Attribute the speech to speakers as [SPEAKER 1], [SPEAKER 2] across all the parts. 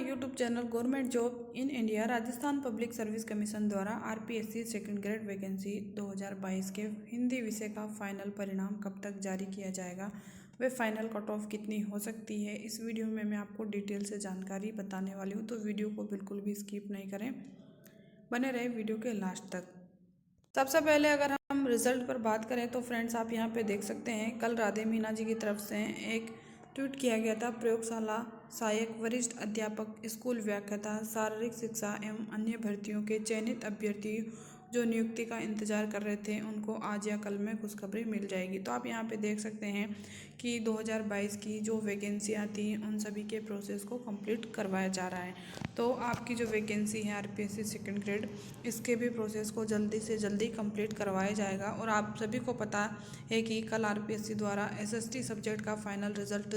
[SPEAKER 1] YouTube channel government job in India Rajasthan public service commission द्वारा RPSC second grade vacancy 2022 के हिंदी विषय का final परिणाम कब तक जारी किया जाएगा, वे फाइनल कट ऑफ कितनी हो सकती है, इस वीडियो में मैं आपको डिटेल से जानकारी बताने वाली हूँ। तो वीडियो को बिल्कुल भी स्किप नहीं करें, बने रहे वीडियो के लास्ट तक। सबसे पहले अगर हम रिजल्ट पर बात करें तो फ्रेंड्स आप यहाँ पे देख सकते हैं, कल राधे मीना जी की तरफ से एक ट्वीट किया गया था। प्रयोगशाला सहायक वरिष्ठ अध्यापक, स्कूल व्याख्याता, शारीरिक शिक्षा एवं अन्य भर्तियों के चयनित अभ्यर्थी जो नियुक्ति का इंतजार कर रहे थे उनको आज या कल में खुशखबरी मिल जाएगी। तो आप यहाँ पे देख सकते हैं कि 2022 की जो वैकेंसियाँ थी उन सभी के प्रोसेस को कंप्लीट करवाया जा रहा है। तो आपकी जो वैकेंसी है आरपीएससी सेकंड ग्रेड, इसके भी प्रोसेस को जल्दी से जल्दी कंप्लीट करवाया जाएगा। और आप सभी को पता है कि कल आरपीएससी द्वारा एसएसटी सब्जेक्ट का फाइनल रिजल्ट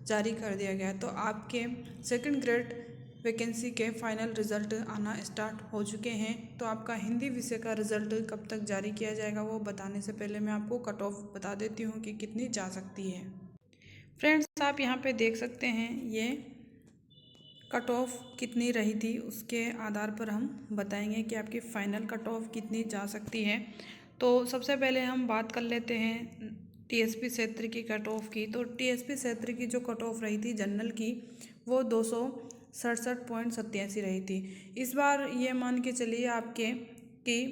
[SPEAKER 1] जारी कर दिया गया है। तो आपके सेकंड ग्रेड वैकेंसी के फाइनल रिजल्ट आना स्टार्ट हो चुके हैं। तो आपका हिंदी विषय का रिजल्ट कब तक जारी किया जाएगा वो बताने से पहले मैं आपको कट ऑफ बता देती हूँ कि कितनी जा सकती है। फ्रेंड्स आप यहाँ पे देख सकते हैं, ये कट ऑफ कितनी रही थी उसके आधार पर हम बताएंगे कि आपकी फाइनल कट ऑफ कितनी जा सकती है। तो सबसे पहले हम बात कर लेते हैं टीएसपी क्षेत्र की कट ऑफ की। तो टीएसपी क्षेत्र की जो कट ऑफ रही थी जनरल की, वो 267.87 रही थी। इस बार ये मान के चलिए आपके कि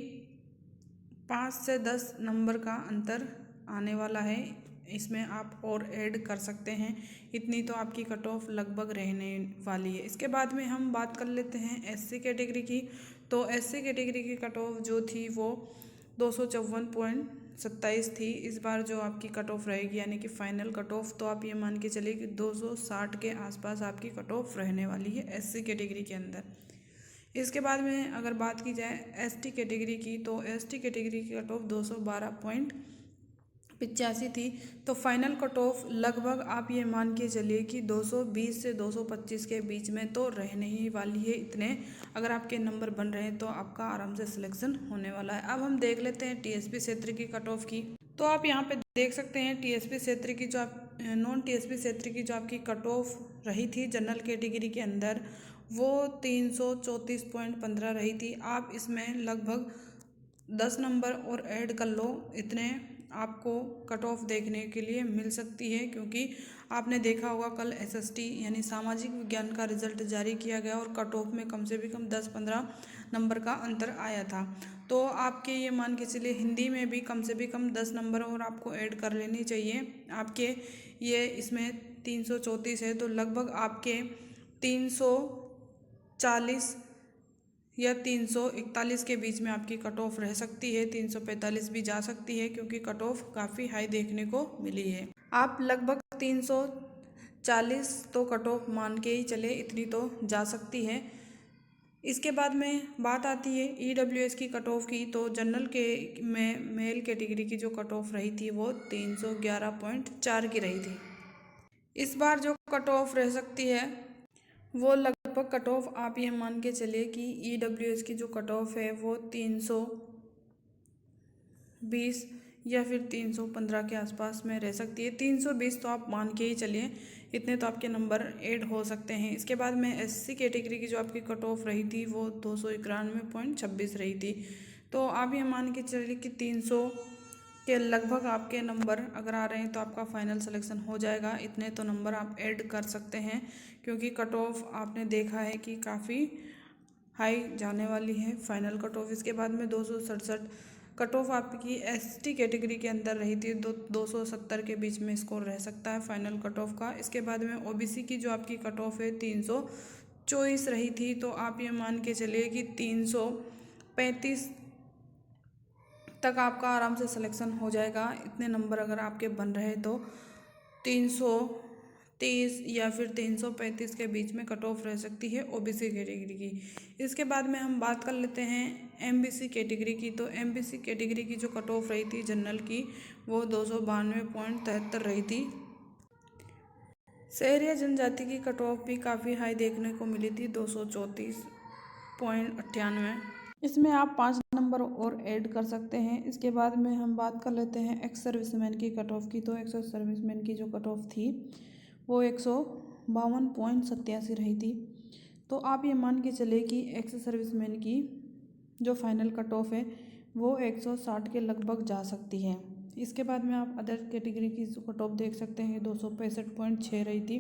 [SPEAKER 1] 5 से 10 नंबर का अंतर आने वाला है, इसमें आप और ऐड कर सकते हैं। इतनी तो आपकी कट ऑफ लगभग रहने वाली है। इसके बाद में हम बात कर लेते हैं एससी कैटेगरी की। तो एससी कैटेगरी की कट ऑफ जो थी वो 254.27 थी। इस बार जो आपकी कट ऑफ रहेगी यानी कि फाइनल कट ऑफ, तो आप ये मान के चलिए कि 260 के आसपास आपकी कट ऑफ रहने वाली है एससी कैटेगरी के अंदर। इसके बाद में अगर बात की जाए एसटी कैटेगरी की, तो एसटी कैटेगरी की कट ऑफ 212.85 थी। तो फाइनल कट ऑफ लगभग आप ये मान के चलिए कि 220 से 225 के बीच में तो रहने ही वाली है। इतने अगर आपके नंबर बन रहे हैं तो आपका आराम से सिलेक्शन होने वाला है। अब हम देख लेते हैं टीएसपी क्षेत्र की कट ऑफ की। तो आप यहाँ पे देख सकते हैं टीएसपी क्षेत्र की जो आप नॉन टीएसपी क्षेत्र की जो आपकी कट ऑफ रही थी जनरल कैटेगरी के अंदर, वो 334.15 रही थी। आप इसमें लगभग 10 नंबर और ऐड कर लो, इतने आपको कट ऑफ देखने के लिए मिल सकती है। क्योंकि आपने देखा होगा कल एसएसटी यानी सामाजिक विज्ञान का रिजल्ट जारी किया गया और कट ऑफ में कम से भी कम 10-15 नंबर का अंतर आया था। तो आपके ये मान के चलिए हिंदी में भी कम से भी कम 10 नंबर और आपको ऐड कर लेनी चाहिए। आपके ये इसमें 334 है, तो लगभग आपके 340 या 341 के बीच में आपकी कट ऑफ रह सकती है। 345 भी जा सकती है क्योंकि कट ऑफ काफ़ी हाई देखने को मिली है। आप लगभग 340 तो कट ऑफ मान के ही चले, इतनी तो जा सकती है। इसके बाद में बात आती है ईडब्ल्यूएस की कट ऑफ की। तो जनरल के में मेल कैटेगरी की जो कट ऑफ रही थी वो 311.4 की रही थी। इस बार जो कट ऑफ रह सकती है वो लगभग कट ऑफ आप ये मान के चलिए कि ईडब्ल्यूएस की जो कट ऑफ है वो 320 या फिर 315 के आसपास में रह सकती है। 320 तो आप मान के ही चलिए, इतने तो आपके नंबर ऐड हो सकते हैं। इसके बाद में एससी कैटेगरी की जो आपकी कट ऑफ रही थी वो 291.26 रही थी। तो आप ये मान के चलिए कि 300 के लगभग आपके नंबर अगर आ रहे हैं तो आपका फाइनल सिलेक्शन हो जाएगा। इतने तो नंबर आप ऐड कर सकते हैं क्योंकि कट ऑफ आपने देखा है कि काफ़ी हाई जाने वाली है फाइनल कट ऑफ। इसके बाद में 267 कट ऑफ आपकी एसटी कैटेगरी के अंदर रही थी। 270 के बीच में स्कोर रह सकता है फाइनल कट ऑफ का। इसके बाद में ओबीसी की जो आपकी कट ऑफ है 324 रही थी। तो आप ये मान के चलिए कि 335 तक आपका आराम से सिलेक्शन हो जाएगा। इतने नंबर अगर आपके बन रहे तो 330 या फिर 335 के बीच में कट ऑफ रह सकती है ओबीसी कैटेगरी की। इसके बाद में हम बात कर लेते हैं एमबीसी कैटेगरी की। तो एमबीसी कैटेगरी की जो कट ऑफ रही थी जनरल की वो 292.73 रही थी। शहरी जनजाति की कट ऑफ भी काफ़ी हाई देखने को मिली थी, 234.98। इसमें आप 5 नंबर और ऐड कर सकते हैं। इसके बाद में हम बात कर लेते हैं एक्स सर्विसमैन की कट ऑफ की। तो एक्स सर्विसमैन की जो कट ऑफ थी वो 152.87 रही थी। तो आप ये मान के चले कि एक्स सर्विसमैन की जो फाइनल कट ऑफ है वो 160 के लगभग जा सकती है। इसके बाद में आप अदर कैटेगरी की कट ऑफ देख सकते हैं, 265.6 रही थी,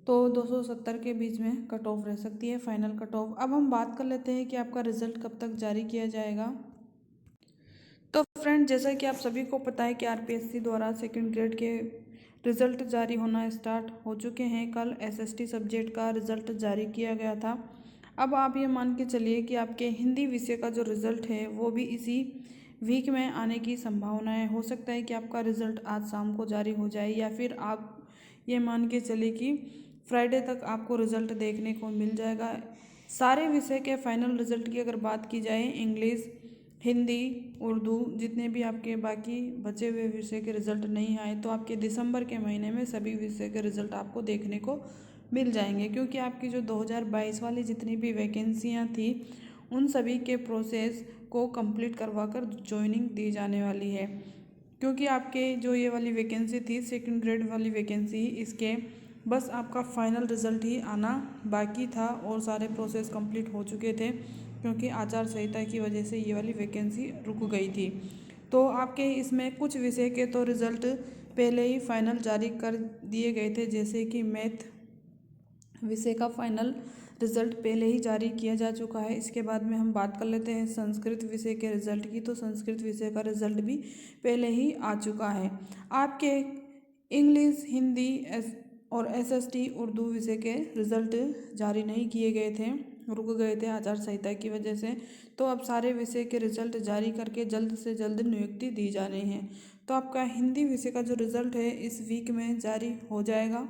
[SPEAKER 1] तो 270 के बीच में कट ऑफ रह सकती है फाइनल कट ऑफ। अब हम बात कर लेते हैं कि आपका रिजल्ट कब तक जारी किया जाएगा। तो फ्रेंड, जैसा कि आप सभी को पता है कि आरपीएससी द्वारा सेकंड ग्रेड के रिज़ल्ट जारी होना स्टार्ट हो चुके हैं। कल एसएसटी सब्जेक्ट का रिज़ल्ट जारी किया गया था। अब आप ये मान के चलिए कि आपके हिंदी विषय का जो रिज़ल्ट है वो भी इसी वीक में आने की संभावना है। हो सकता है कि आपका रिज़ल्ट आज शाम को जारी हो जाए, या फिर आप ये मान के चलिए कि फ्राइडे तक आपको रिज़ल्ट देखने को मिल जाएगा। सारे विषय के फाइनल रिज़ल्ट की अगर बात की जाए, इंग्लिश, हिंदी, उर्दू, जितने भी आपके बाकी बचे हुए विषय के रिज़ल्ट नहीं आए तो आपके दिसंबर के महीने में सभी विषय के रिज़ल्ट आपको देखने को मिल जाएंगे। क्योंकि आपकी जो 2022 वाली जितनी भी वैकेंसियां थी उन सभी के प्रोसेस को कंप्लीट करवा कर ज्वाइनिंग दी जाने वाली है। क्योंकि आपके जो ये वाली वैकेंसी थी सेकंड ग्रेड वाली वैकेंसी, इसके बस आपका फाइनल रिज़ल्ट ही आना बाकी था और सारे प्रोसेस कंप्लीट हो चुके थे। क्योंकि आचार संहिता की वजह से ये वाली वैकेंसी रुक गई थी। तो आपके इसमें कुछ विषय के तो रिज़ल्ट पहले ही फाइनल जारी कर दिए गए थे, जैसे कि मैथ विषय का फाइनल रिज़ल्ट पहले ही जारी किया जा चुका है। इसके बाद में हम बात कर लेते हैं संस्कृत विषय के रिज़ल्ट की। तो संस्कृत विषय का रिज़ल्ट भी पहले ही आ चुका है। आपके इंग्लिश, हिंदी और एसएसटी उर्दू विषय के रिज़ल्ट जारी नहीं किए गए थे, रुक गए थे आचार संहिता की वजह से। तो अब सारे विषय के रिज़ल्ट जारी करके जल्द से जल्द नियुक्ति दी जा रही है। तो आपका हिंदी विषय का जो रिज़ल्ट है इस वीक में जारी हो जाएगा।